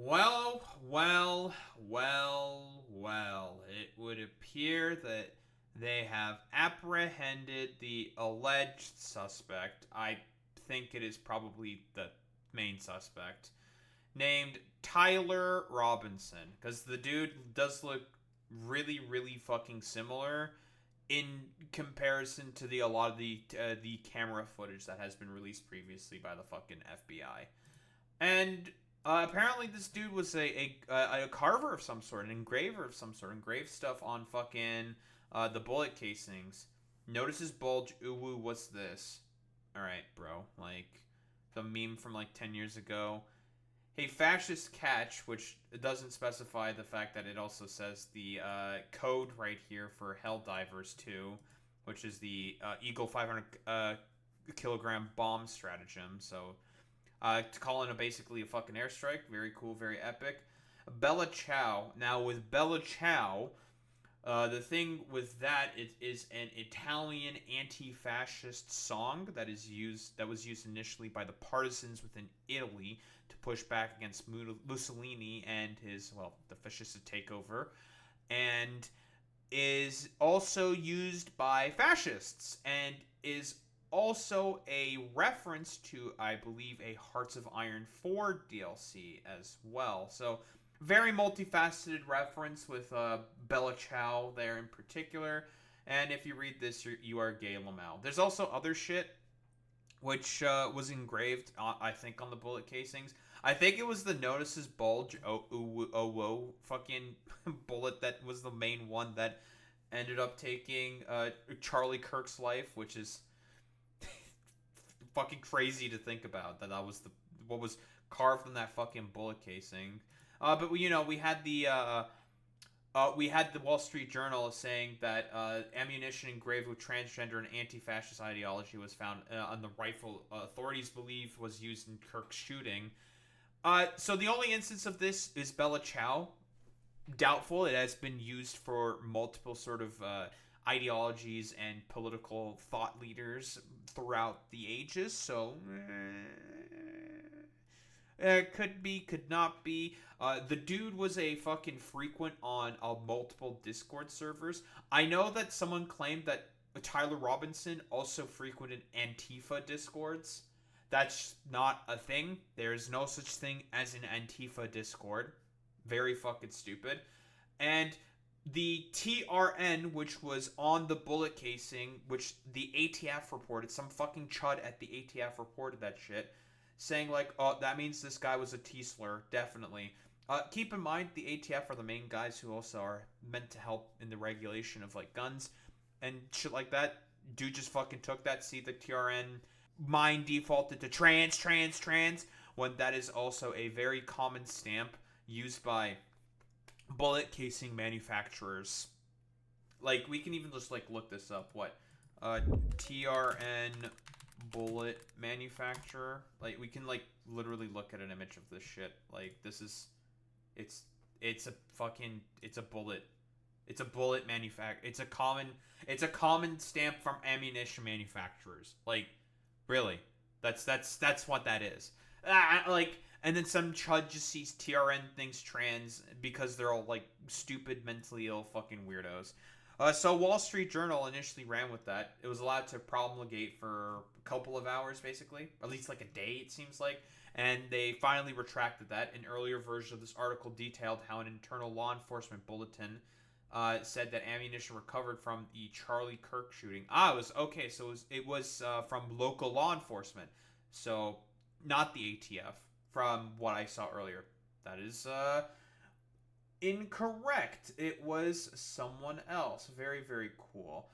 Well. It would appear that they have apprehended the alleged suspect. I think it is probably the main suspect, named Tyler Robinson, because the dude does look really, really fucking similar in comparison to a lot of the camera footage that has been released previously by the fucking FBI. And apparently, this dude was a carver of some sort, an engraver of some sort, engraved stuff on fucking the bullet casings. Notice his bulge. Ooh, woo, what's this? All right, bro. Like the meme from like 10 years ago. Hey, fascist catch, which doesn't specify the fact that it also says the code right here for Helldivers 2, which is the Eagle 500 kilogram bomb stratagem. So to call in basically a fucking airstrike. Very cool, very epic. Bella Ciao. Now with Bella Ciao, the thing with that, it is an Italian anti-fascist song that was used initially by the partisans within Italy to push back against Mussolini and the fascist takeover, and is also used by fascists and is also a reference to, I believe, a Hearts of Iron 4 DLC as well. So, very multifaceted reference with Bella Ciao there in particular. And if you read this, you are gay Lamau. There's also other shit which was engraved, I think, on the bullet casings. I think it was the Notice's Bulge whoa fucking bullet that was the main one that ended up taking Charlie Kirk's life, which is fucking crazy to think about. That was what was carved in that fucking bullet casing. But we had the Wall Street Journal saying that ammunition engraved with transgender and anti-fascist ideology was found on the rifle authorities believe was used in Kirk's shooting. So the only instance of this is Bella Ciao. Doubtful. It has been used for multiple sort of ideologies and political thought leaders throughout the ages. So could be, could not be. The dude was a fucking frequent on multiple Discord servers. I know that someone claimed that Tyler Robinson also frequented Antifa Discords. That's not a thing. There's no such thing as an Antifa Discord. Very fucking stupid. And the TRN, which was on the bullet casing, which the ATF reported, some fucking chud at the ATF reported that shit, saying like, oh, that means this guy was a T-slur, definitely. Keep in mind, the ATF are the main guys who also are meant to help in the regulation of like guns and shit like that. Dude just fucking took that. See, the TRN mine defaulted to trans, when that is also a very common stamp used by bullet casing manufacturers. Like, we can even just like look this up. What? TRN bullet manufacturer. Like, we can like literally look at an image of this shit. Like, this is it's a fucking it's a bullet. It's a bullet manufacturer. It's a common stamp from ammunition manufacturers. Like, really. That's what that is. Like, and then some chud just sees TRN thinks trans because they're all like stupid, mentally ill fucking weirdos. So Wall Street Journal initially ran with that. It was allowed to promulgate for a couple of hours, basically, at least like a day, it seems like. And they finally retracted that. An earlier version of this article detailed how an internal law enforcement bulletin said that ammunition recovered from the Charlie Kirk shooting. It was okay. So it was from local law enforcement. So not the ATF, from what I saw earlier. That is incorrect. It was someone else. Very, very cool.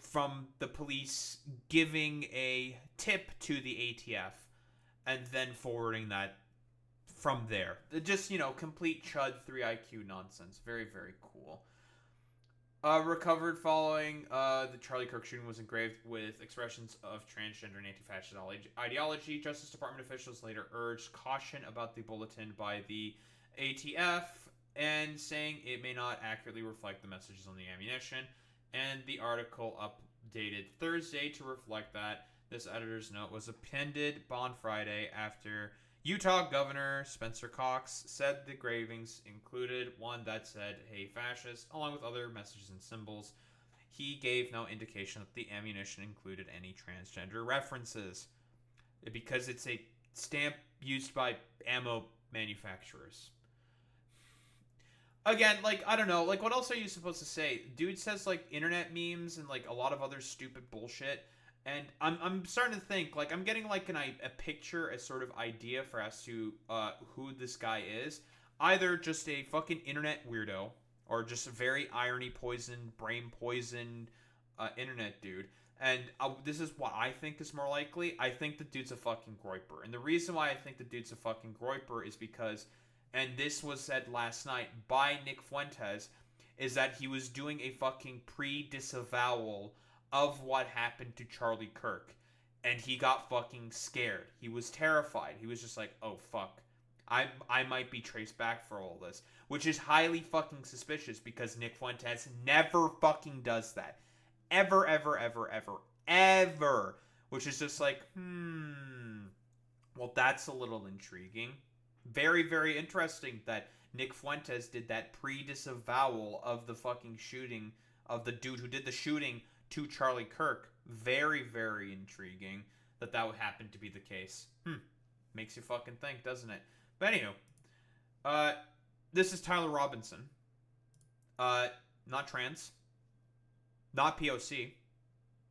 From the police giving a tip to the ATF and then forwarding that from there. Just, complete chud 3 IQ nonsense. Very, very cool. Recovered following the Charlie Kirk shooting was engraved with expressions of transgender and anti-fascist ideology. Justice Department officials later urged caution about the bulletin by the ATF and saying it may not accurately reflect the messages on the ammunition. And the article updated Thursday to reflect that. This editor's note was appended on Friday after Utah Governor Spencer Cox said the engravings included one that said, "Hey, fascist," along with other messages and symbols. He gave no indication that the ammunition included any transgender references, because it's a stamp used by ammo manufacturers. Again, like, I don't know, like, what else are you supposed to say? Dude says, like, internet memes and, like, a lot of other stupid bullshit. And I'm starting to think, like, I'm getting, like, a picture, a sort of idea for as to who this guy is. Either just a fucking internet weirdo, or just a very irony poisoned, brain poisoned internet dude. And this is what I think is more likely. I think the dude's a fucking groyper. And the reason why I think the dude's a fucking groyper is because, and this was said last night by Nick Fuentes, is that he was doing a fucking pre-disavowal of what happened to Charlie Kirk. And he got fucking scared. He was terrified. He was just like, oh fuck. I might be traced back for all this. Which is highly fucking suspicious because Nick Fuentes never fucking does that. Ever, ever, ever, ever, ever. Which is just like, well, that's a little intriguing. Very, very interesting that Nick Fuentes did that pre-disavowal of the fucking shooting of the dude who did the shooting to Charlie Kirk. Very, very intriguing that would happen to be the case. Makes you fucking think, doesn't it? But anywho, this is Tyler Robinson. Not trans. Not POC.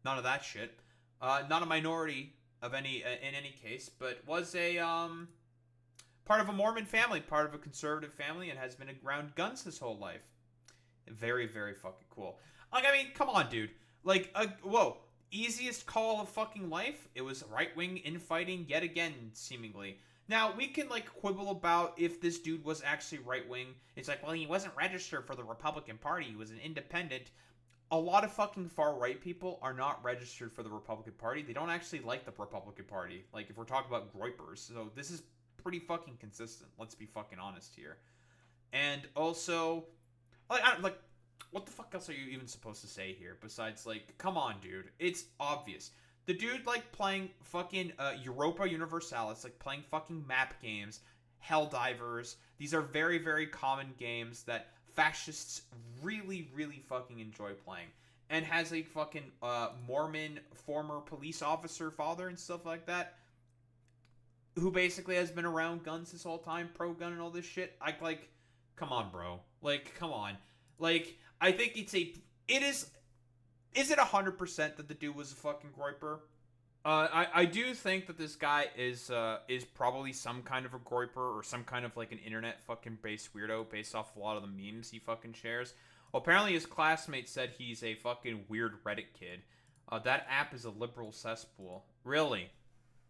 None of that shit. Not a minority of any in any case, but was a part of a Mormon family, part of a conservative family, and has been around guns his whole life. Very, very fucking cool. Like, I mean, come on, dude. Like, whoa. Easiest call of fucking life? It was right-wing infighting yet again, seemingly. Now, we can, like, quibble about if this dude was actually right-wing. It's like, well, he wasn't registered for the Republican Party. He was an independent. A lot of fucking far-right people are not registered for the Republican Party. They don't actually like the Republican Party. Like, if we're talking about groypers. So, this is pretty fucking consistent. Let's be fucking honest here. And also, like, what the fuck else are you even supposed to say here? Besides, like, come on, dude. It's obvious. The dude, like, playing fucking Europa Universalis, like, playing fucking map games, Helldivers. These are very, very common games that fascists really, really fucking enjoy playing. And has a fucking Mormon former police officer father and stuff like that, who basically has been around guns this whole time, pro-gun and all this shit. Like, come on, bro. Like, come on. Like, I think is it 100% that the dude was a fucking groyper? I do think that this guy is probably some kind of a groyper, or some kind of, like, an internet fucking based weirdo based off a lot of the memes he fucking shares. Well, apparently his classmate said he's a fucking weird Reddit kid. That app is a liberal cesspool. Really?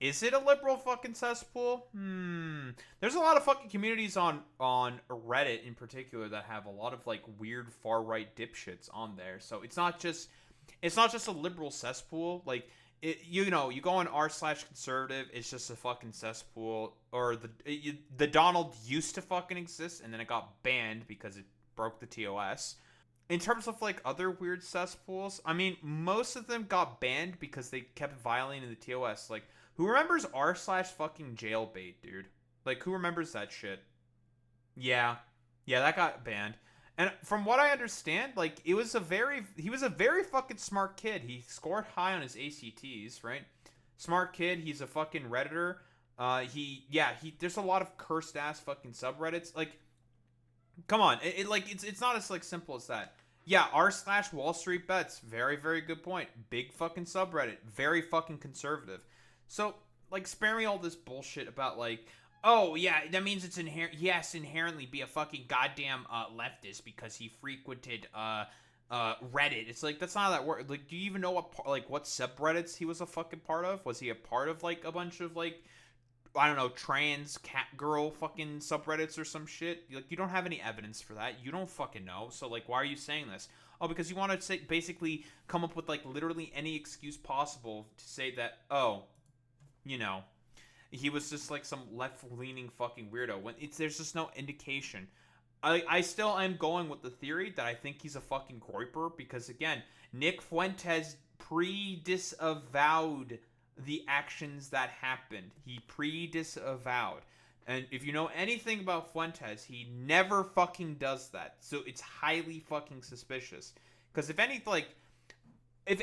Is it a liberal fucking cesspool? There's a lot of fucking communities on Reddit in particular that have a lot of, like, weird far-right dipshits on there. So it's not just a liberal cesspool. Like, you go on r/conservative, it's just a fucking cesspool. Or the Donald used to fucking exist, and then it got banned because it broke the TOS. In terms of, like, other weird cesspools, I mean, most of them got banned because they kept violating the TOS. Like, who remembers r/fucking jailbait, dude? Like, who remembers that shit? Yeah, that got banned. And from what I understand, like, he was a very fucking smart kid. He scored high on his ACTs, right? Smart kid. He's a fucking Redditor. There's a lot of cursed ass fucking subreddits. Like, come on, it's not as, like, simple as that. Yeah, r/Wall Street Bets. Very, very good point. Big fucking subreddit. Very fucking conservative. So, like, spare me all this bullshit about, like, oh, yeah, that means he has to inherently be a fucking goddamn leftist because he frequented Reddit. It's like, that's not how that works. Like, do you even know what subreddits he was a fucking part of? Was he a part of, like, a bunch of, like, I don't know, trans cat girl fucking subreddits or some shit? Like, you don't have any evidence for that. You don't fucking know. So, like, why are you saying this? Oh, because you want to say, basically come up with, like, literally any excuse possible to say that, oh, he was just, like, some left-leaning fucking weirdo, when there's just no indication. I still am going with the theory that I think he's a fucking groyper, because, again, Nick Fuentes pre-disavowed the actions that happened. He pre-disavowed. And if you know anything about Fuentes, he never fucking does that. So it's highly fucking suspicious. Because if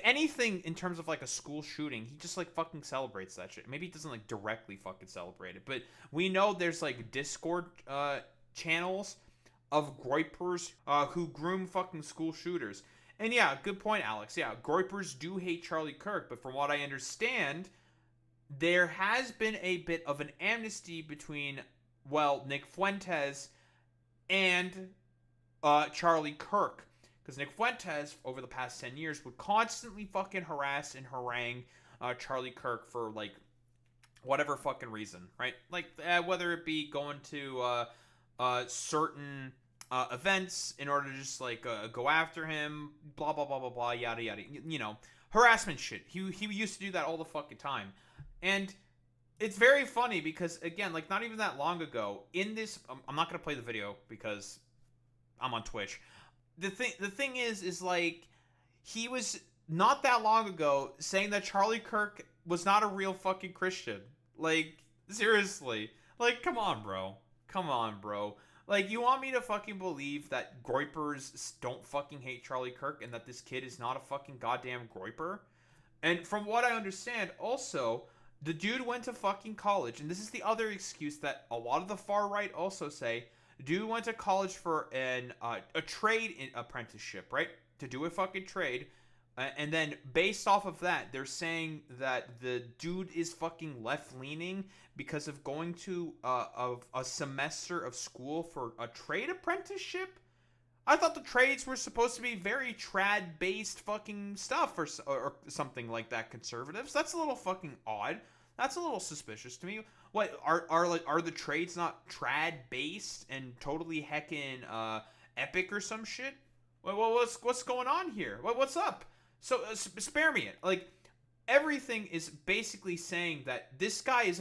anything in terms of like a school shooting, he just like fucking celebrates that shit. Maybe he doesn't like directly fucking celebrate it, but we know there's like Discord channels of groypers who groom fucking school shooters. And yeah, good point, Alex. Yeah, groypers do hate Charlie Kirk, but from what I understand, there has been a bit of an amnesty between, well, Nick Fuentes and Charlie Kirk. Because Nick Fuentes, over the past 10 years, would constantly fucking harass and harangue Charlie Kirk for, like, whatever fucking reason, right? Like, whether it be going to certain events in order to just, like, go after him, blah, blah, blah, blah, blah, yada, yada. You know, harassment shit. He used to do that all the fucking time. And it's very funny because, again, like, not even that long ago, in this... I'm not going to play the video because I'm on Twitch. The thing is like, he was not that long ago saying that Charlie Kirk was not a real fucking Christian. Like, seriously. Like, come on, bro. Come on, bro. Like, you want me to fucking believe that groypers don't fucking hate Charlie Kirk and that this kid is not a fucking goddamn groyper? And from what I understand, also, the dude went to fucking college, and this is the other excuse that a lot of the far right also say. Dude went to college for a trade apprenticeship, right? To do a fucking trade. And then based off of that, they're saying that the dude is fucking left-leaning because of going to a semester of school for a trade apprenticeship? I thought the trades were supposed to be very trad-based fucking stuff or something like that, conservatives. That's a little fucking odd. That's a little suspicious to me. What are the trades not trad based and totally heckin' epic or some shit? What's going on here? What's up? So spare me it. Like, everything is basically saying that this guy is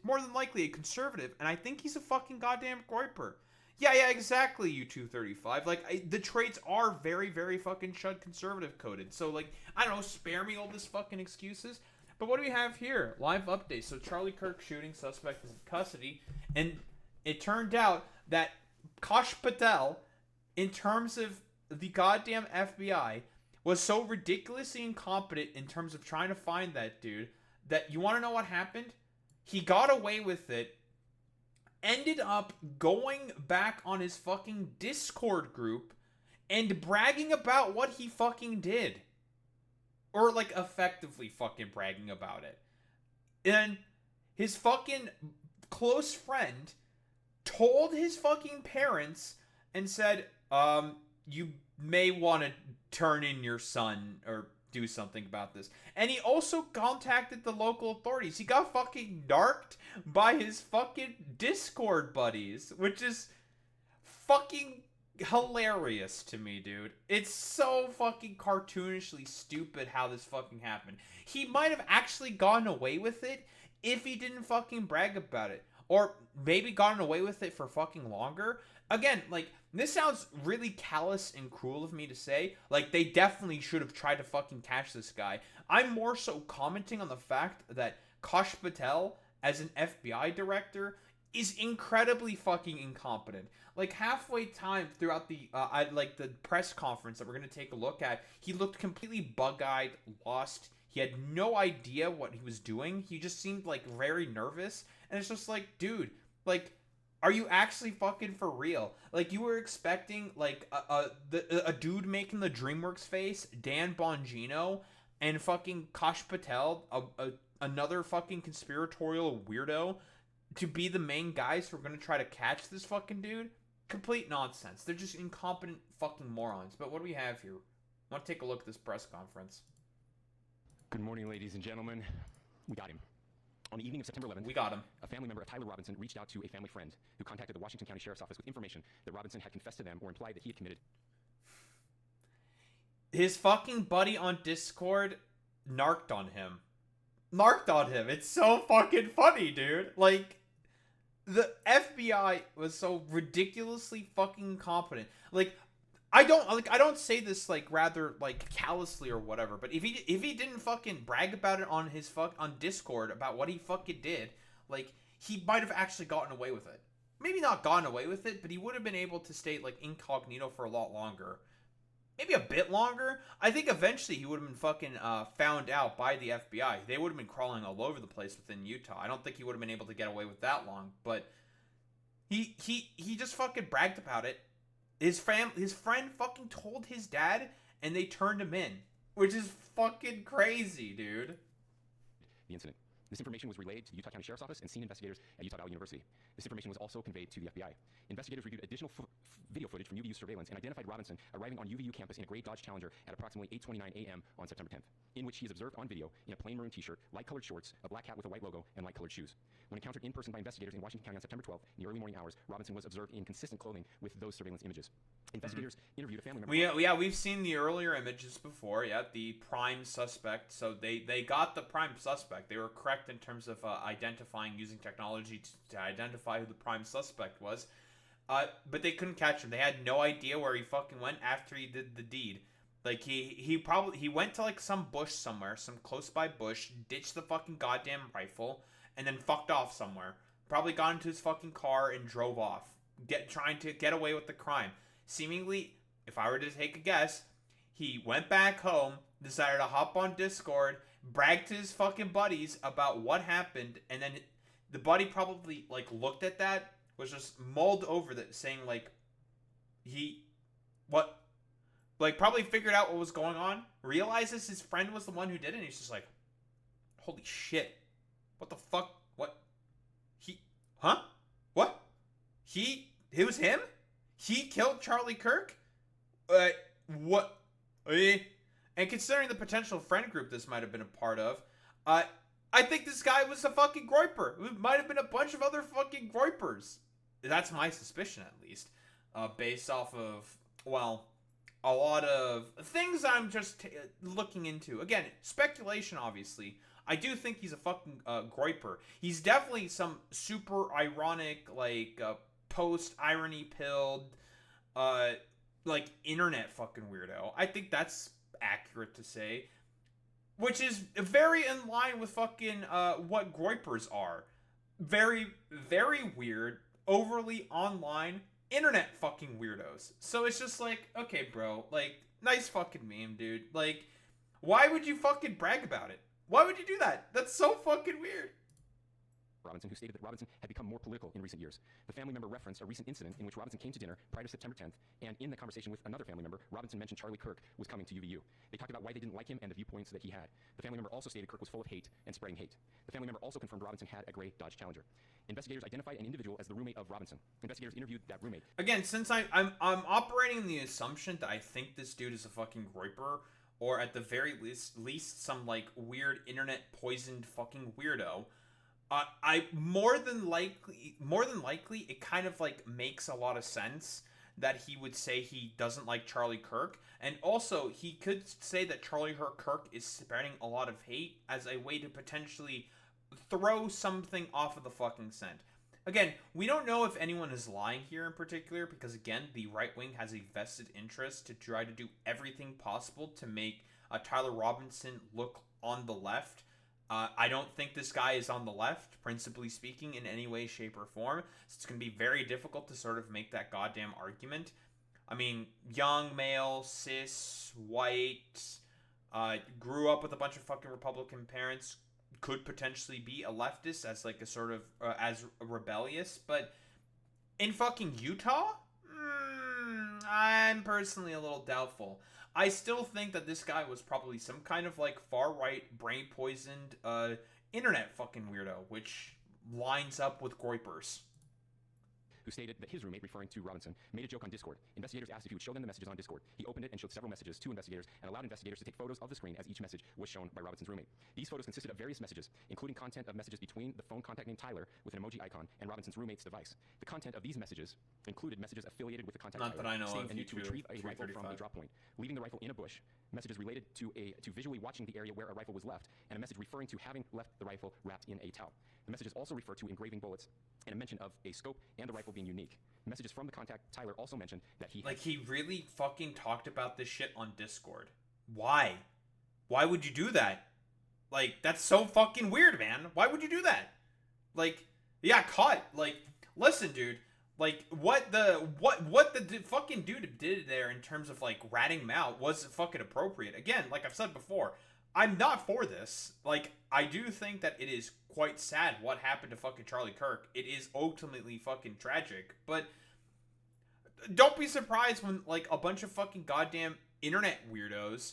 more than likely a conservative, and I think he's a fucking goddamn groyper. Yeah, exactly. U235. Like, the trades are very, very fucking chud conservative coded. So, like, I don't know. Spare me all this fucking excuses. But what do we have here? Live update. So Charlie Kirk shooting suspect is in custody. And it turned out that Kash Patel, in terms of the goddamn FBI, was so ridiculously incompetent in terms of trying to find that dude that, you want to know what happened? He got away with it, ended up going back on his fucking Discord group and bragging about what he fucking did. Or, like, effectively fucking bragging about it. And his fucking close friend told his fucking parents and said, you may want to turn in your son or do something about this. And he also contacted the local authorities. He got fucking narked by his fucking Discord buddies, which is fucking hilarious to me, dude. It's so fucking cartoonishly stupid how this fucking happened. He might have actually gotten away with it if he didn't fucking brag about it. Or maybe gotten away with it for fucking longer. Again, like, this sounds really callous and cruel of me to say. Like, they definitely should have tried to fucking catch this guy. I'm more so commenting on the fact that Kash Patel, as an FBI director, is incredibly fucking incompetent. Like, halfway time throughout the the press conference that we're gonna take a look at, he looked completely bug-eyed, lost. He had no idea what he was doing. He just seemed like very nervous, and it's just like, dude, like, are you actually fucking for real? Like, you were expecting like a dude making the DreamWorks face, Dan Bongino, and fucking Kash Patel, another fucking conspiratorial weirdo, to be the main guys who are going to try to catch this fucking dude? Complete nonsense. They're just incompetent fucking morons. But what do we have here? I want to take a look at this press conference. Good morning, ladies and gentlemen. We got him. On the evening of September 11th, we got him. A family member of Tyler Robinson reached out to a family friend who contacted the Washington County Sheriff's Office with information that Robinson had confessed to them or implied that he had committed. His fucking buddy on Discord narked on him. Narked on him. It's so fucking funny, dude. Like, the FBI was so ridiculously fucking incompetent. Like, I don't say this like rather like callously or whatever, but if he didn't fucking brag about it on his on Discord about what he fucking did, like, he might have actually gotten away with it. Maybe not gotten away with it, but he would have been able to stay like incognito for a lot longer. Maybe a bit longer. I think eventually he would have been fucking found out by the FBI. They would have been crawling all over the place within Utah. I don't think he would have been able to get away with that long, but he just fucking bragged about it. His friend fucking told his dad, and they turned him in, which is fucking crazy, dude. The incident. This information was relayed to the Utah County Sheriff's Office and senior investigators at Utah Valley University. This information was also conveyed to the FBI. Investigators reviewed additional video footage from UVU surveillance and identified Robinson arriving on UVU campus in a gray Dodge Challenger at approximately 8:29 a.m. on September 10th, in which he is observed on video in a plain maroon t-shirt, light-colored shorts, a black hat with a white logo, and light-colored shoes. When encountered in person by investigators in Washington County on September 12th, in the early morning hours, Robinson was observed in consistent clothing with those surveillance images. Investigators interviewed a family member. We've seen the earlier images before. Yeah, the prime suspect. So they got the prime suspect. They were correct in terms of identifying, using technology to identify who the prime suspect was. But they couldn't catch him. They had no idea where he fucking went after he did the deed. Like he went to like some bush somewhere, some close by bush, ditched the fucking goddamn rifle, and then fucked off somewhere. Probably got into his fucking car and drove off, trying to get away with the crime. Seemingly, if I were to take a guess, he went back home, decided to hop on Discord, bragged to his fucking buddies about what happened, and then the buddy probably like looked at that, was just mulled over that, saying like probably figured out what was going on, realizes his friend was the one who did it, and he's just like, holy shit, what the fuck, what, what, it was him? He killed Charlie Kirk? What? And considering the potential friend group this might have been a part of, I think this guy was a fucking groyper. It might have been a bunch of other fucking groypers. That's my suspicion, at least. Based off of, well, a lot of things I'm just looking into. Again, speculation, obviously. I do think he's a fucking groyper. He's definitely some super ironic, like, post-irony pilled, like, internet fucking weirdo. I think that's accurate to say. Which is very in line with fucking what groypers are. Very, very weird, overly online, internet fucking weirdos. So it's just like, okay, bro, like, nice fucking meme, dude. Like, why would you fucking brag about it? Why would you do that? That's so fucking weird. Robinson, who stated that Robinson had become more political in recent years. The family member referenced a recent incident in which Robinson came to dinner prior to September 10th, and in the conversation with another family member, Robinson mentioned Charlie Kirk was coming to UVU. They talked about why they didn't like him and the viewpoints that he had. The family member also stated Kirk was full of hate and spreading hate. The family member also confirmed Robinson had a gray Dodge Challenger. Investigators identified an individual as the roommate of Robinson. Investigators interviewed that roommate. Again, since I'm operating in the assumption that I think this dude is a fucking groyper, or at the very least some like weird internet poisoned fucking weirdo. I more than likely, it kind of like makes a lot of sense that he would say he doesn't like Charlie Kirk, and also he could say that Charlie Kirk is spreading a lot of hate as a way to potentially throw something off of the fucking scent. Again, we don't know if anyone is lying here in particular, because again, the right wing has a vested interest to try to do everything possible to make Tyler Robinson look on the left. I don't think this guy is on the left, principally speaking, in any way, shape, or form. So it's going to be very difficult to sort of make that goddamn argument. I mean, young, male, cis, white, grew up with a bunch of fucking Republican parents, could potentially be a leftist as like a sort of, as rebellious. But in fucking Utah? I'm personally a little doubtful. I still think that this guy was probably some kind of like far-right, brain-poisoned internet fucking weirdo, which lines up with groypers. Who stated that his roommate, referring to Robinson, made a joke on Discord. Investigators asked if he would show them the messages on Discord. He opened it and showed several messages to investigators and allowed investigators to take photos of the screen as each message was shown by Robinson's roommate. These photos consisted of various messages, including content of messages between the phone contact named Tyler with an emoji icon and Robinson's roommate's device. The content of these messages included messages affiliated with the contact Not Tyler, that I know saying of, a need to retrieve a rifle 335. from a drop point, leaving the rifle in a bush, messages related to visually watching the area where a rifle was left, and a message referring to having left the rifle wrapped in a towel. The messages also refer to engraving bullets and a mention of a scope and the rifle being unique. Messages from the contact Tyler also mentioned that he really fucking talked about this shit on Discord. Why? Why would you do that? Like, that's so fucking weird, man. Why would you do that? Like, Yeah, cut. Like, listen, dude. Like, what the fucking dude did there in terms of like ratting him out was fucking appropriate. Again, like I've said before, I'm not for this. Like, I do think that it is quite sad what happened to fucking Charlie Kirk. It is ultimately fucking tragic, but don't be surprised when like a bunch of fucking goddamn internet weirdos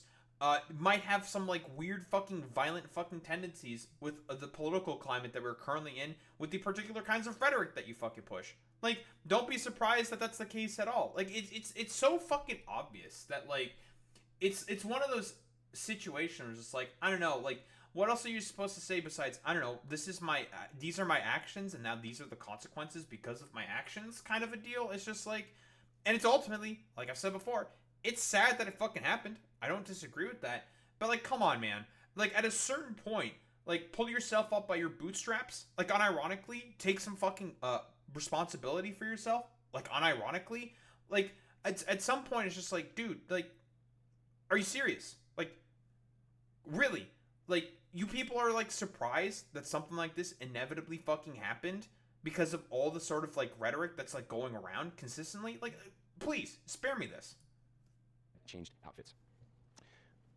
might have some like weird fucking violent fucking tendencies with the political climate that we're currently in with the particular kinds of rhetoric that you fucking push. Like, don't be surprised that that's the case at all. Like, it's so fucking obvious that like it's one of those situations where it's just like, I don't know, like, what else are you supposed to say besides, I don't know, this is my these are my actions and now these are the consequences because of my actions kind of a deal. It's just like, and it's ultimately, like I've said before, it's sad that it fucking happened. I don't disagree with that. But, like, come on, man. Like, at a certain point, like, pull yourself up by your bootstraps. Like, unironically, take some fucking responsibility for yourself. Like, unironically. Like, at some point, it's just like, dude, like, are you serious? Like, really? Like, you people are, like, surprised that something like this inevitably fucking happened because of all the sort of, like, rhetoric that's, like, going around consistently? Like, please, spare me this. Changed outfits.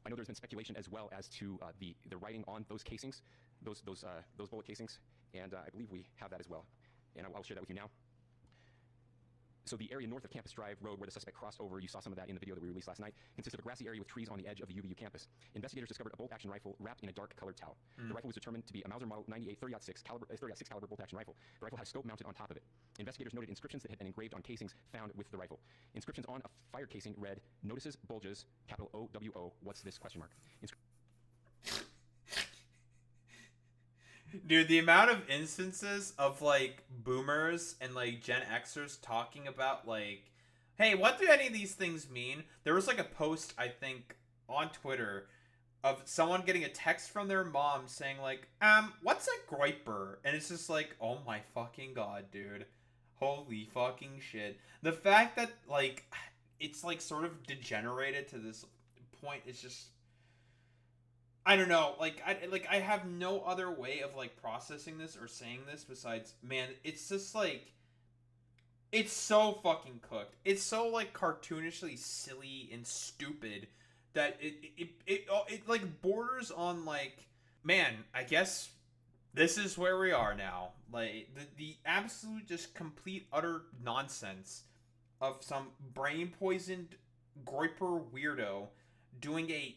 I know there's been speculation as well as to the writing on those casings, those bullet casings, and I believe we have that as well, and I'll share that with you now. So the area north of Campus Drive Road where the suspect crossed over, you saw some of that in the video that we released last night, consists of a grassy area with trees on the edge of the UVU campus. Investigators discovered a bolt-action rifle wrapped in a dark-colored towel. The rifle was determined to be a Mauser Model 98 30-06 caliber bolt-action rifle. The rifle had a scope mounted on top of it. Investigators noted inscriptions that had been engraved on casings found with the rifle. Inscriptions on a fire casing read, "Notices bulges, capital OWO, what's this, question mark." Dude, the amount of instances of, like, boomers and, like, Gen Xers talking about, like, hey, what do any of these things mean? There was, like, a post, I think, on Twitter of someone getting a text from their mom saying, like, what's a groyper? And it's just like, oh my fucking god, dude. Holy fucking shit. The fact that, like, it's, like, sort of degenerated to this point is just... I don't know, I have no other way of, like, processing this or saying this besides, man, it's just, like, it's so fucking cooked. It's so, like, cartoonishly silly and stupid that it like, borders on, like, man, I guess this is where we are now. Like, the absolute, just complete, utter nonsense of some brain-poisoned groyper weirdo doing a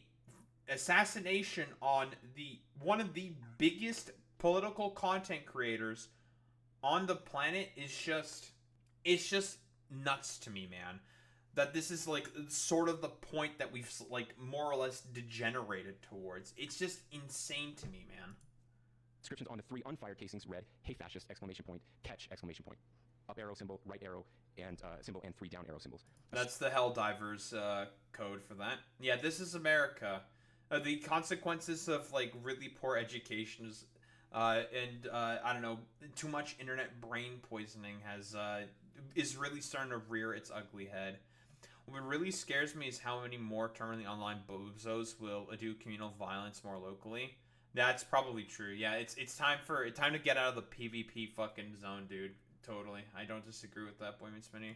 assassination on one of the biggest political content creators on the planet is just, it's just nuts to me, man, that this is, like, sort of the point that we've, like, more or less degenerated towards. It's just insane to me, man. Inscriptions on the 3 unfired casings read, "Hey fascist!" Catch! Up arrow symbol, right arrow and symbol, and 3 down arrow symbols. That's the Helldivers code for that. Yeah, this is America. The consequences of, like, really poor education and I don't know, too much internet brain poisoning is really starting to rear its ugly head. What really scares me is how many more terminally online bozos will do communal violence more locally. That's probably true. Yeah, it's time to get out of the PvP fucking zone, dude. Totally. I don't disagree with that, Boyman Spinney.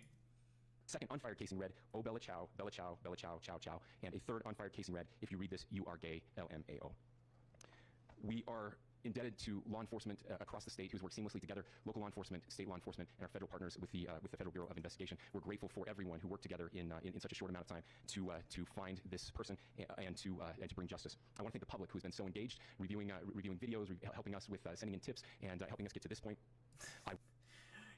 Second unfired casing read, "Oh, Bella Chow, chow, chow." And a third unfired casing read, "If you read this, you are gay, LMAO." We are indebted to law enforcement across the state who's worked seamlessly together, local law enforcement, state law enforcement, and our federal partners with the Federal Bureau of Investigation. We're grateful for everyone who worked together in such a short amount of time to find this person and to bring justice. I want to thank the public who's been so engaged, reviewing videos, helping us with sending in tips, and helping us get to this point.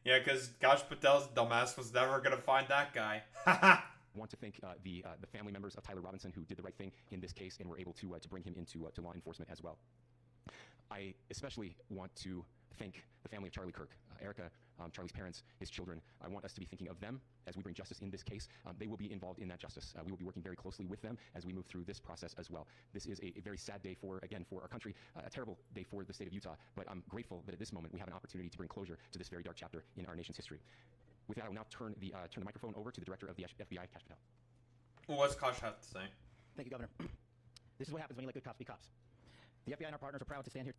Yeah, because Gosh Patel's dumbass was never going to find that guy. I want to thank the family members of Tyler Robinson who did the right thing in this case and were able to bring him into to law enforcement as well. I especially want to thank the family of Charlie Kirk, Erica, Charlie's parents, his children. I want us to be thinking of them as we bring justice in this case. They will be involved in that justice. We will be working very closely with them as we move through this process as well. This is a very sad day for our country, a terrible day for the state of Utah, but I'm grateful that at this moment we have an opportunity to bring closure to this very dark chapter in our nation's history. With that, I will now turn the microphone over to the director of the FBI, Kash Patel. What's Kash have to say? Thank you, Governor. This is what happens when you let good cops be cops. The FBI and our partners are proud to stand here.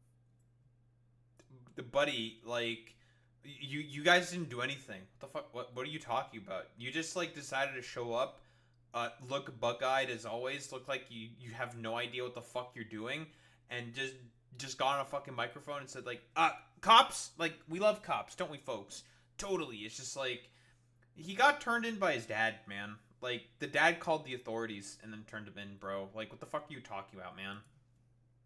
The buddy, like, You guys didn't do anything. What the fuck? What are you talking about? You just like decided to show up, look bug-eyed as always, look like you have no idea what the fuck you're doing, and just got on a fucking microphone and said like, cops, like we love cops, don't we, folks? Totally. It's just like he got turned in by his dad, man. Like the dad called the authorities and then turned him in, bro. Like what the fuck are you talking about, man?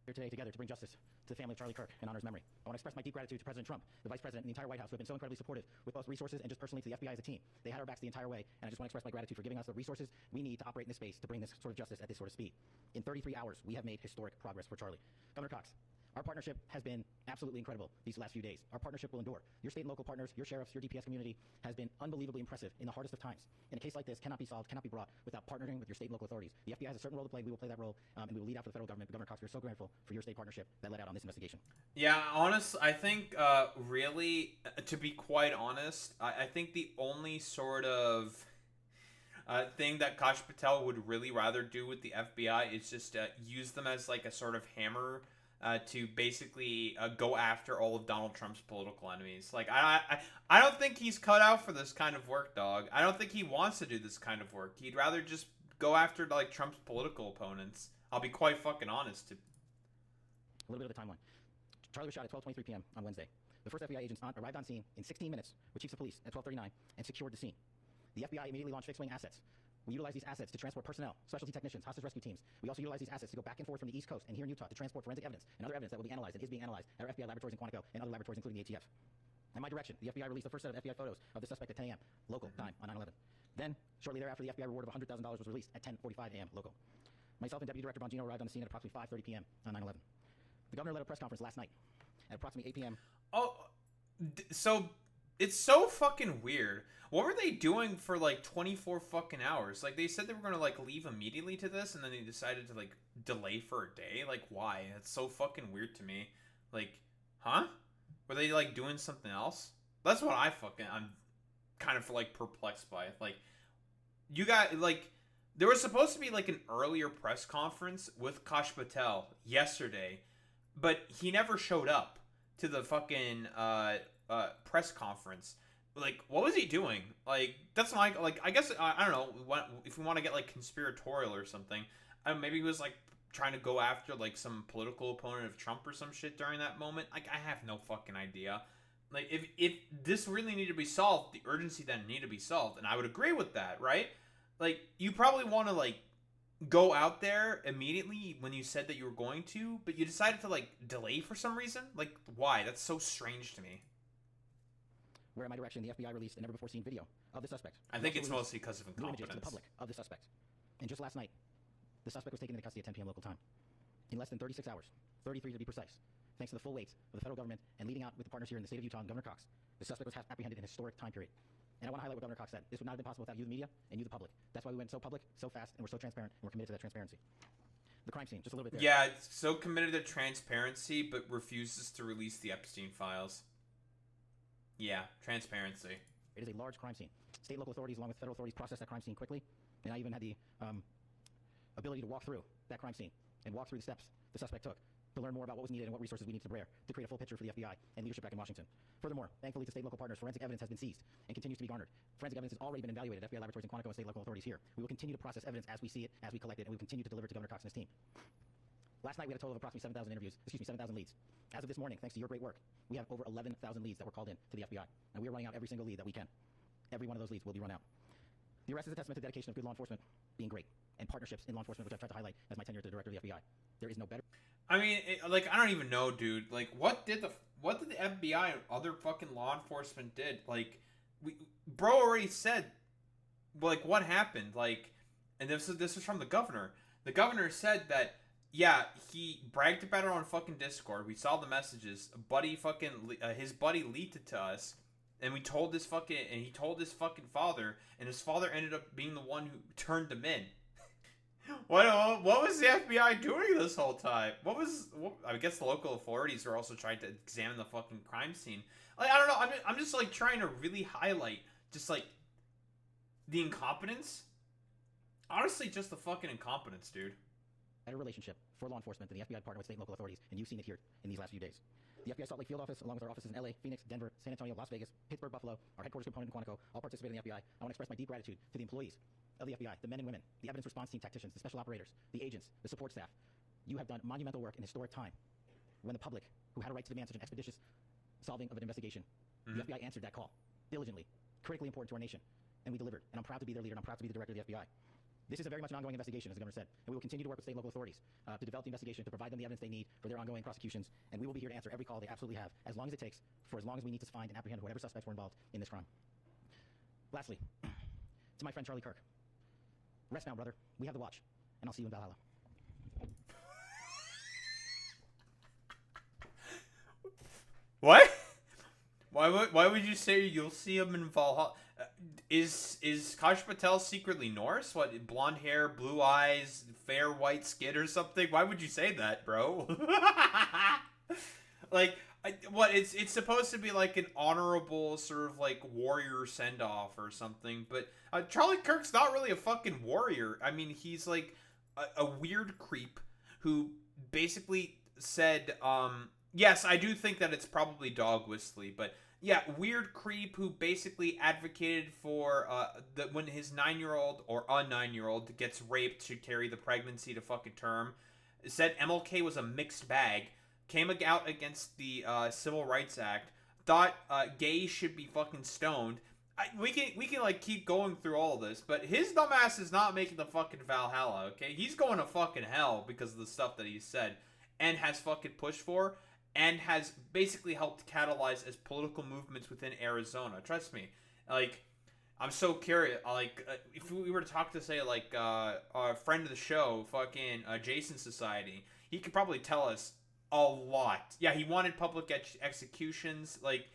Here today together to bring justice to the family of Charlie Kirk and honor his memory. I want to express my deep gratitude to President Trump, the Vice President, and the entire White House who have been so incredibly supportive with both resources and just personally to the FBI as a team. They had our backs the entire way, and I just want to express my gratitude for giving us the resources we need to operate in this space to bring this sort of justice at this sort of speed. In 33 hours, we have made historic progress for Charlie. Governor Cox, our partnership has been absolutely incredible these last few days. Our partnership will endure. Your state and local partners, your sheriffs, your DPS community has been unbelievably impressive in the hardest of times. And a case like this cannot be solved, cannot be brought without partnering with your state and local authorities. The FBI has a certain role to play. We will play that role, and we will lead out for the federal government. But Governor Cox, we're so grateful for your state partnership that led out on this investigation. Yeah, I think really, to be quite honest, I think the only sort of thing that Kash Patel would really rather do with the FBI is just use them as like a sort of hammer to basically go after all of Donald Trump's political enemies. Like I don't think he's cut out for this kind of work, dog. I don't think he wants to do this kind of work. He'd rather just go after like Trump's political opponents. I'll be quite fucking honest. A little bit of the timeline. Charlie was shot at 12:23 p.m. on Wednesday. The first FBI agents arrived on scene in 16 minutes with chiefs of police at 12:39 and secured the scene. The FBI immediately launched fixed-wing assets. We utilize these assets to transport personnel, specialty technicians, hostage rescue teams. We also utilize these assets to go back and forth from the East Coast and here in Utah to transport forensic evidence and other evidence that will be analyzed and is being analyzed at our FBI laboratories in Quantico and other laboratories, including the ATF. At my direction, the FBI released the first set of FBI photos of the suspect at 10 a.m. local time on 9/11. Then, shortly thereafter, the FBI reward of $100,000 was released at 10:45 a.m. local. Myself and Deputy Director Bongino arrived on the scene at approximately 5:30 p.m. on 9/11. The governor led a press conference last night at approximately 8 p.m. Oh, so it's so fucking weird. What were they doing for like 24 fucking hours? Like they said they were gonna like leave immediately to this, and then they decided to like delay for a day. Like why? That's so fucking weird to me. Like, huh? Were they like doing something else? That's what I'm kind of like perplexed by. Like, you got like there was supposed to be like an earlier press conference with Kash Patel yesterday, but he never showed up to the fucking press conference. Like, what was he doing? Like, that's my like. I guess I don't know. If we want to get like conspiratorial or something, maybe he was like trying to go after like some political opponent of Trump or some shit during that moment. Like, I have no fucking idea. Like, if this really needed to be solved, the urgency then needed to be solved, and I would agree with that, right? Like, you probably want to like go out there immediately when you said that you were going to, but you decided to like delay for some reason. Like, why? That's so strange to me. Where at my direction, the FBI released a never-before-seen video of the suspect. I think it's mostly because of incompetence. Images to the public of the suspect. And just last night, the suspect was taken into custody at 10 p.m. local time. In less than 36 hours, 33 to be precise, thanks to the full weight of the federal government and leading out with the partners here in the state of Utah and Governor Cox, the suspect was apprehended in a historic time period. And I want to highlight what Governor Cox said. This would not have been possible without you, the media, and you, the public. That's why we went so public, so fast, and we're so transparent, and we're committed to that transparency. The crime scene, just a little bit there. Yeah, it's so committed to transparency, but refuses to release the Epstein files. Yeah, transparency. It is a large crime scene. State and local authorities, along with federal authorities, processed that crime scene quickly, and I even had the ability to walk through that crime scene and walk through the steps the suspect took to learn more about what was needed and what resources we needed to bear to create a full picture for the FBI and leadership back in Washington. Furthermore, thankfully to state and local partners, forensic evidence has been seized and continues to be garnered. Forensic evidence has already been evaluated at FBI laboratories in Quantico and state and local authorities here. We will continue to process evidence as we see it, as we collect it, and we will continue to deliver it to Governor Cox and his team. Last night we had a total of approximately 7,000 leads. As of this morning, thanks to your great work, we have over 11,000 leads that were called in to the FBI, and we are running out every single lead that we can. Every one of those leads will be run out. The arrest is a testament to the dedication of good law enforcement being great, and partnerships in law enforcement, which I've tried to highlight as my tenure as the director of the FBI. There is no better. I mean, like, I don't even know, dude. Like, what did the FBI and other fucking law enforcement did? Like, bro already said, like, what happened? Like, and this is from the governor. The governor said that, yeah, he bragged about it on fucking Discord. We saw the messages. His buddy leaked it to us, and he told his fucking father, and his father ended up being the one who turned him in. What was the FBI doing this whole time? I guess the local authorities were also trying to examine the fucking crime scene. Like, I don't know. I'm just like trying to really highlight just like the incompetence. Honestly, just the fucking incompetence, dude. Better relationship for law enforcement than the FBI partner with state and local authorities, and you've seen it here in these last few days. The FBI Salt Lake field office, along with our offices in LA, Phoenix, Denver, San Antonio, Las Vegas, Pittsburgh, Buffalo, our headquarters component in Quantico, all participated in the FBI. I want to express my deep gratitude to the employees of the FBI, the men and women, the evidence response team technicians, the special operators, the agents, the support staff. You have done monumental work in historic time when the public, who had a right to demand such an expeditious solving of an investigation, the FBI answered that call diligently, critically important to our nation, and we delivered. And I'm proud to be their leader, and I'm proud to be the director of the FBI. This is a very much an ongoing investigation, as the governor said, and we will continue to work with state and local authorities to develop the investigation, to provide them the evidence they need for their ongoing prosecutions, and we will be here to answer every call they absolutely have, as long as it takes, for as long as we need to find and apprehend whatever suspects were involved in this crime. Lastly, to my friend Charlie Kirk, rest now, brother. We have the watch, and I'll see you in Valhalla. What? Why would you say you'll see him in Valhalla? Is Kash Patel secretly Norse? What, blonde hair, blue eyes, fair white skin or something? Why would you say that, bro? Like, what? It's supposed to be like an honorable sort of like warrior send off or something. But Charlie Kirk's not really a fucking warrior. I mean, he's like a weird creep who basically said, yes, I do think that it's probably dog whistly, but yeah, weird creep who basically advocated for when his 9-year-old or a 9-year-old gets raped to carry the pregnancy to fucking term, said MLK was a mixed bag, came out against the Civil Rights Act, thought gays should be fucking stoned. We can like keep going through all of this, but his dumbass is not making the fucking Valhalla, okay? He's going to fucking hell because of the stuff that he said and has fucking pushed for, and has basically helped catalyze as political movements within Arizona. Trust me. Like, I'm so curious. Like, if we were to talk to, say, like, a friend of the show, fucking Jason Society, he could probably tell us a lot. Yeah, he wanted public executions. Like,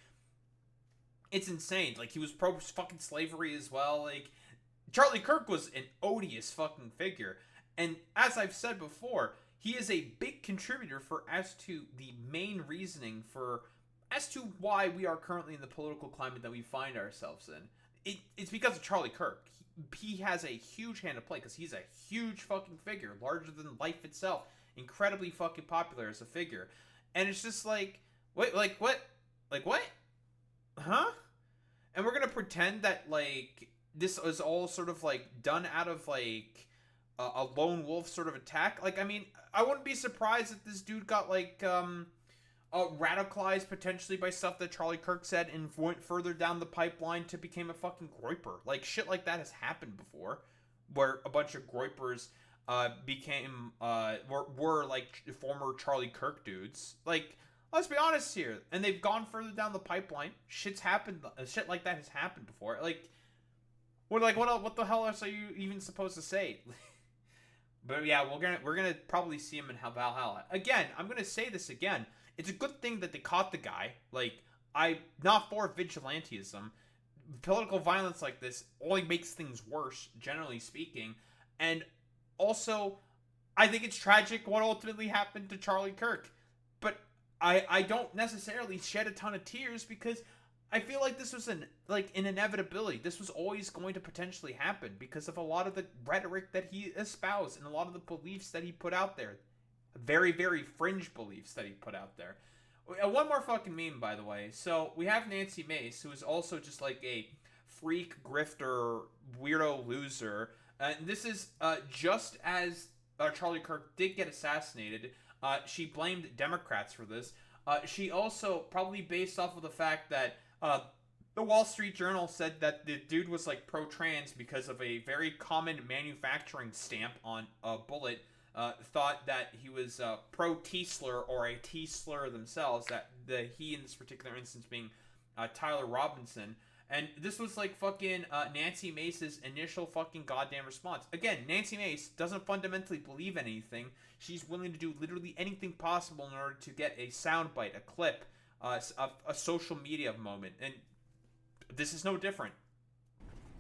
it's insane. Like, he was pro fucking slavery as well. Like, Charlie Kirk was an odious fucking figure. And as I've said before, he is a big contributor as to the main reasoning as to why we are currently in the political climate that we find ourselves in. It's because of Charlie Kirk. He has a huge hand to play because he's a huge fucking figure, larger than life itself, incredibly fucking popular as a figure. And it's just like, wait, like what? Like what? Huh? And we're gonna pretend that like this is all sort of like done out of like a lone wolf sort of attack. Like, I mean, I wouldn't be surprised if this dude got like radicalized potentially by stuff that Charlie Kirk said and went further down the pipeline to become a fucking groyper. Like, shit like that has happened before, where a bunch of groypers were like former Charlie Kirk dudes. Like, let's be honest here, and they've gone further down the pipeline. Shit like that has happened before. Like, what the hell else are you even supposed to say? But yeah, we're gonna probably see him in Valhalla. Again, I'm gonna say this again. It's a good thing that they caught the guy. Like, I'm not for vigilantism. Political violence like this only makes things worse, generally speaking. And also, I think it's tragic what ultimately happened to Charlie Kirk. But I don't necessarily shed a ton of tears because I feel like this was an inevitability. This was always going to potentially happen because of a lot of the rhetoric that he espoused and a lot of the beliefs that he put out there. Very, very fringe beliefs that he put out there. One more fucking meme, by the way. So we have Nancy Mace, who is also just like a freak, grifter, weirdo loser. And this is just as Charlie Kirk did get assassinated. She blamed Democrats for this. She also, probably based off of the fact that the Wall Street Journal said that the dude was like pro-trans because of a very common manufacturing stamp on a bullet, thought that he was pro-T-slur or a T-slur themselves, that he in this particular instance being Tyler Robinson. And this was like fucking Nancy Mace's initial fucking goddamn response. Again, Nancy Mace doesn't fundamentally believe anything. She's willing to do literally anything possible in order to get a soundbite, a clip, a social media moment, and this is no different.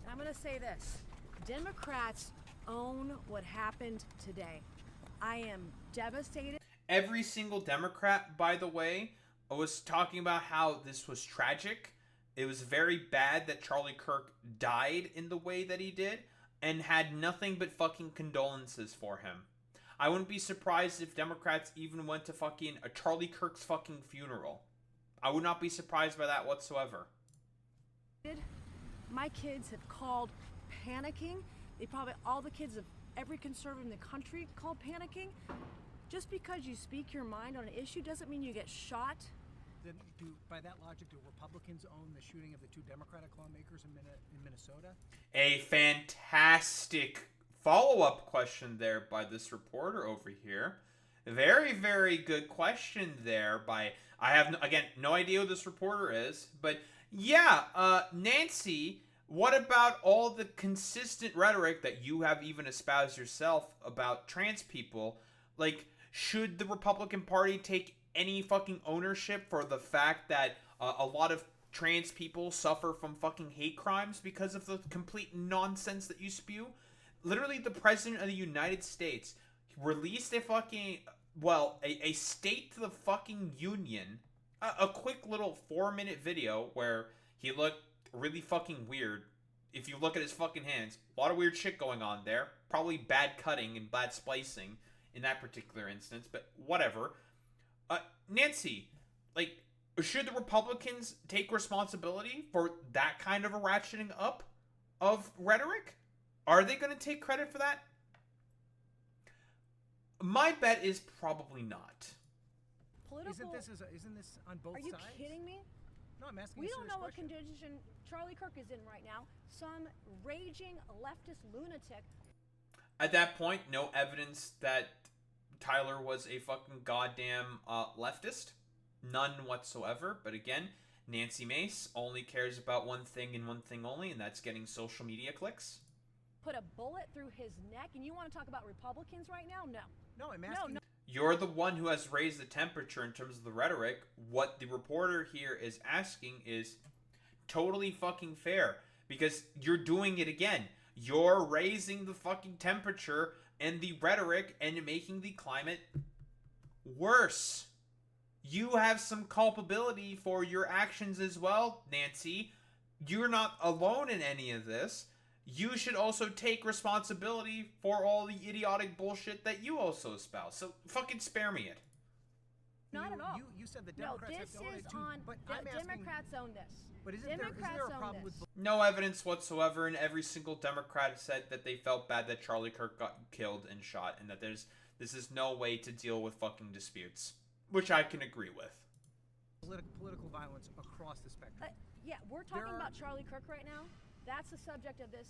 I'm going to say this. Democrats own what happened today. I am devastated. Every single Democrat, by the way, was talking about how this was tragic. It was very bad that Charlie Kirk died in the way that he did, and had nothing but fucking condolences for him. I wouldn't be surprised if Democrats even went to fucking a Charlie Kirk's fucking funeral. I would not be surprised by that whatsoever. My kids have called panicking. They probably, all the kids of every conservative in the country call panicking. Just because you speak your mind on an issue doesn't mean you get shot. Then by that logic, do Republicans own the shooting of the 2 Democratic lawmakers in Minnesota? A fantastic follow-up question there by this reporter over here. Very, very good question there by... I have, again, no idea who this reporter is, but yeah, Nancy, what about all the consistent rhetoric that you have even espoused yourself about trans people? Like, should the Republican Party take any fucking ownership for the fact that a lot of trans people suffer from fucking hate crimes because of the complete nonsense that you spew? Literally, the President of the United States released a fucking... well, a State to the fucking Union, a quick little 4-minute video where he looked really fucking weird. If you look at his fucking hands, a lot of weird shit going on there. Probably bad cutting and bad splicing in that particular instance, but whatever. Nancy, like, should the Republicans take responsibility for that kind of a ratcheting up of rhetoric? Are they going to take credit for that? My bet is probably not. Political... Isn't this on both sides? Are you kidding me? No, I'm asking We a don't serious know what question. condition Charlie Kirk is in right now. Some raging leftist lunatic. At that point, no evidence that Tyler was a fucking goddamn leftist. None whatsoever. But again, Nancy Mace only cares about one thing and one thing only, and that's getting social media clicks. Put a bullet through his neck, and you want to talk about Republicans right now? No. No, I'm asking... No. You're the one who has raised the temperature in terms of the rhetoric. What the reporter here is asking is totally fucking fair, because you're doing it again. You're raising the fucking temperature and the rhetoric and making the climate worse. You have some culpability for your actions as well, Nancy. You're not alone in any of this. You should also take responsibility for all the idiotic bullshit that you also espouse. So fucking spare me it. Not at all. You said the Democrats no, have this donated is to... on... But I'm asking... Democrats own this. But isn't there a problem with... No evidence whatsoever, and every single Democrat said that they felt bad that Charlie Kirk got killed and shot, and that this is no way to deal with fucking disputes. Which I can agree with. Political violence across the spectrum. Yeah, we're talking about Charlie Kirk right now. That's the subject of this.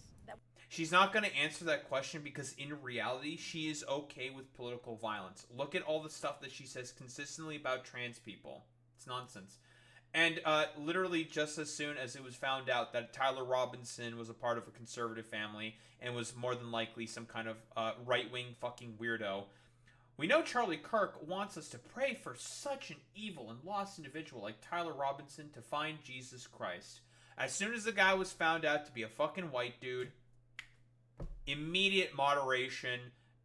She's not going to answer that question because in reality, she is okay with political violence. Look at all the stuff that she says consistently about trans people. It's nonsense. And literally just as soon as it was found out that Tyler Robinson was a part of a conservative family and was more than likely some kind of right-wing fucking weirdo, we know Charlie Kirk wants us to pray for such an evil and lost individual like Tyler Robinson to find Jesus Christ. As soon as the guy was found out to be a fucking white dude, immediate moderation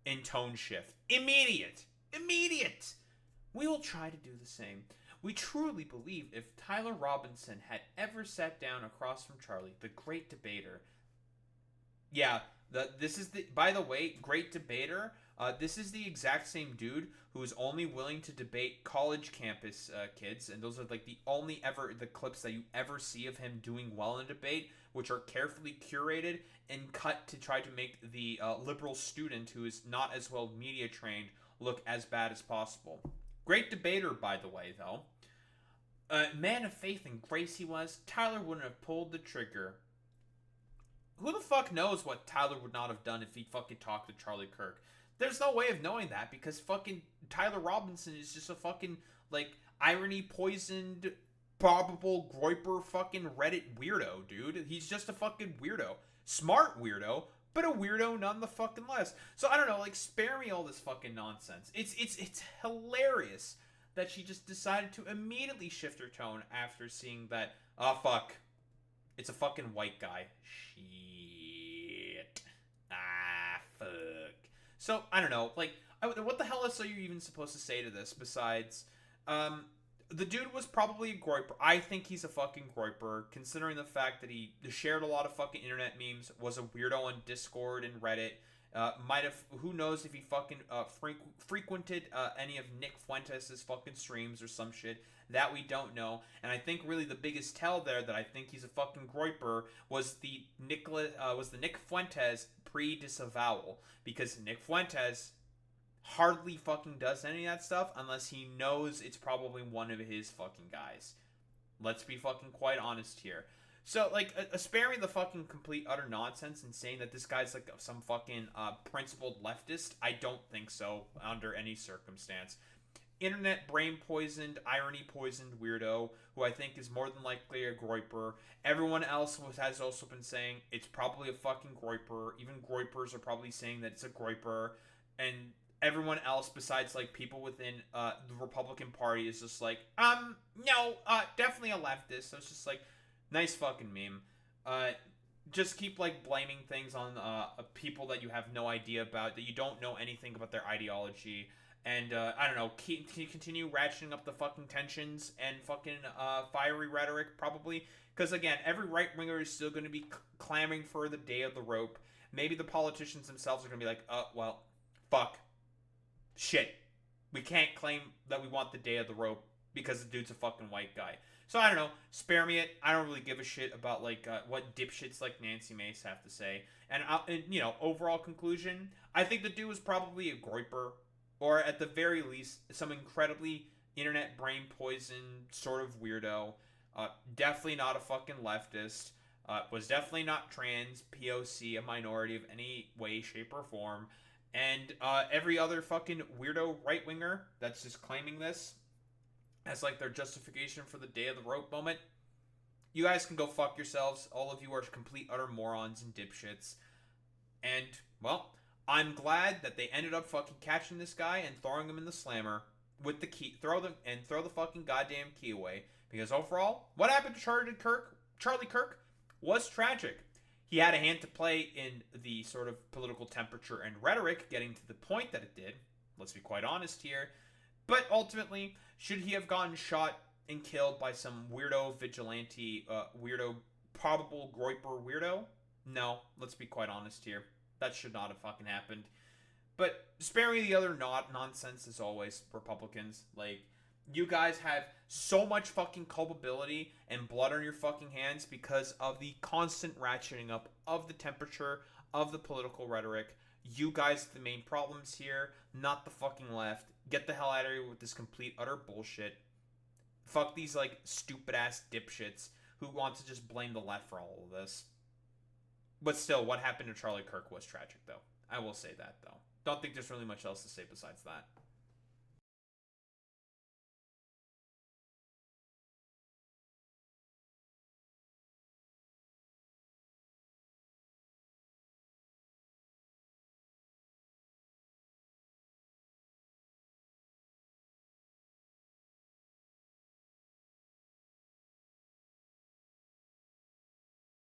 and tone shift. Immediate! We will try to do the same. We truly believe if Tyler Robinson had ever sat down across from Charlie, the great debater... Yeah, this is the... By the way, great debater... this is the exact same dude who is only willing to debate college campus kids, and those are like the only the clips that you ever see of him doing well in a debate, which are carefully curated and cut to try to make the liberal student who is not as well media trained look as bad as possible. Great debater, by the way, though. Man of faith and grace he was. Tyler wouldn't have pulled the trigger. Who the fuck knows what Tyler would not have done if he fucking talked to Charlie Kirk? There's no way of knowing that because fucking Tyler Robinson is just a fucking, like, irony-poisoned, probable groyper fucking Reddit weirdo, dude. He's just a fucking weirdo. Smart weirdo, but a weirdo none the fucking less. So, I don't know, like, spare me all this fucking nonsense. It's hilarious that she just decided to immediately shift her tone after seeing that, oh, fuck, it's a fucking white guy. Shit. Ah, fuck. So, I don't know, like, what the hell else are you even supposed to say to this besides, the dude was probably a groyper. I think he's a fucking groyper, considering the fact that he shared a lot of fucking internet memes, was a weirdo on Discord and Reddit, Might have, who knows if he fucking frequented any of Nick Fuentes' fucking streams or some shit. That we don't know. And I think really the biggest tell there that I think he's a fucking groyper was the Nick Fuentes pre-disavowal. Because Nick Fuentes hardly fucking does any of that stuff unless he knows it's probably one of his fucking guys. Let's be fucking quite honest here. So, like, sparing the fucking complete utter nonsense and saying that this guy's, like, some fucking principled leftist, I don't think so under any circumstance. Internet brain poisoned, irony poisoned weirdo, who I think is more than likely a groyper. Everyone else has also been saying it's probably a fucking groyper. Even groypers are probably saying that it's a groyper. And everyone else besides, like, people within the Republican Party is just like, no, definitely a leftist. So it's just like, nice fucking meme. Just keep, like, blaming things on people that you have no idea about, that you don't know anything about their ideology. And, I don't know, continue ratcheting up the fucking tensions and fucking fiery rhetoric, probably. Because, again, every right-winger is still going to be clamoring for the day of the rope. Maybe the politicians themselves are going to be like, well, fuck. Shit. We can't claim that we want the day of the rope because the dude's a fucking white guy. So, I don't know. Spare me it. I don't really give a shit about, like, what dipshits like Nancy Mace have to say. And, you know, overall conclusion, I think the dude was probably a groyper. Or, at the very least, some incredibly internet brain poison sort of weirdo. Definitely not a fucking leftist. Was definitely not trans, POC, a minority of any way, shape, or form. And every other fucking weirdo right-winger that's just claiming this as, like, their justification for the day of the rope moment. You guys can go fuck yourselves. All of you are complete utter morons and dipshits. And, well, I'm glad that they ended up fucking catching this guy and throwing him in the slammer with the key. Throw the fucking goddamn key away. Because overall, what happened to Charlie Kirk was tragic. He had a hand to play in the sort of political temperature and rhetoric getting to the point that it did. Let's be quite honest here. But ultimately, should he have gotten shot and killed by some weirdo vigilante, probable groyper weirdo? No, let's be quite honest here. That should not have fucking happened. But sparing the other nonsense as always, Republicans. Like, you guys have so much fucking culpability and blood on your fucking hands because of the constant ratcheting up of the temperature of the political rhetoric. You guys are the main problems here, not the fucking left. Get the hell out of here with this complete utter bullshit. Fuck these, like, stupid ass dipshits who want to just blame the left for all of this. But still, what happened to Charlie Kirk was tragic, though. I will say that, though. Don't think there's really much else to say besides that.